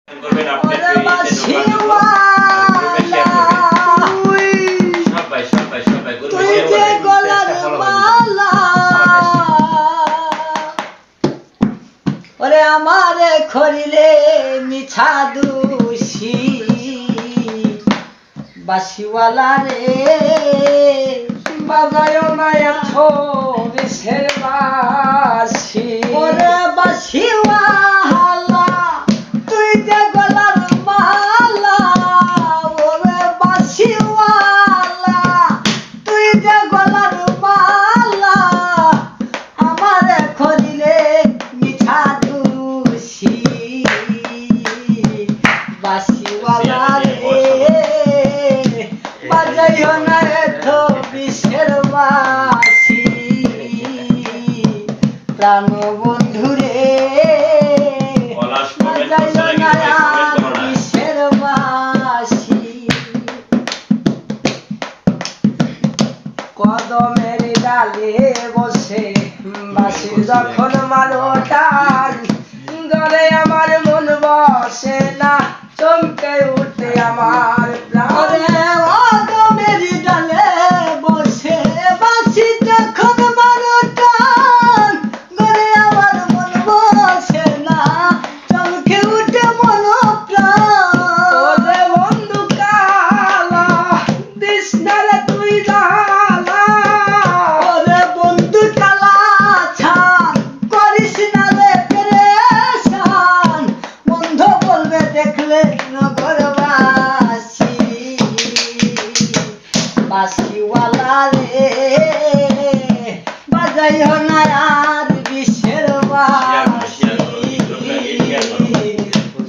করবেন আপনি পেজে ঢোকার জন্য আর গ্রুপে শেয়ার করবেন সবাই গ্রুপে শেয়ার করবেন ওরে আমারে খরিলে মিছা দোষী বাসিওয়ালা রে বাজায় না এত বিষের বাসি ওরে বাসিওয়ালা তুই যে গলার মালা ওরে বাসিওয়ালা তুই যে গলার মালা আমারে খরিলে মিঠা দোষী বাসিওয়ালা রে বাজাইও না এত বিষের বাসি প্রাণ বন্ধু রে বাজাইও না বিষের বাসি কদমের ডালে বসে বাসি যখন মারো টান গলে আমার মন বসে না চমকে উঠে আমার প্রাণ কদমের ডালে বসে বাসি যখন মারো টান গলে আমার মন বসে না চমকে উঠে মন প্রাণ বন্ধু কালা দিস না রে তুই জালা ওরে বন্ধু কালা ছান করিস না রে পেরেশান বন্ধ বলবে দেখলে নগরবাসী বাসিওয়ালা রে বাজাইও না আর বিষের বাসি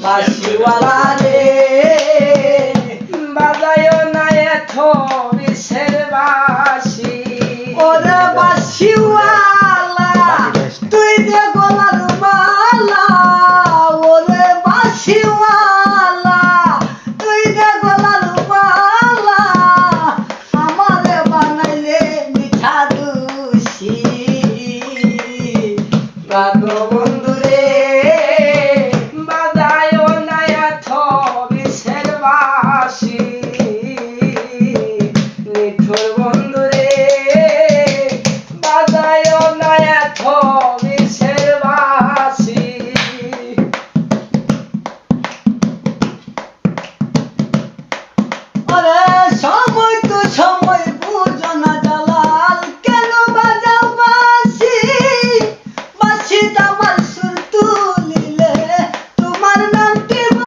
বাসিওয়ালা রে বাজাইও না এত বিষের বাসি ওরে বাসিওয়ালা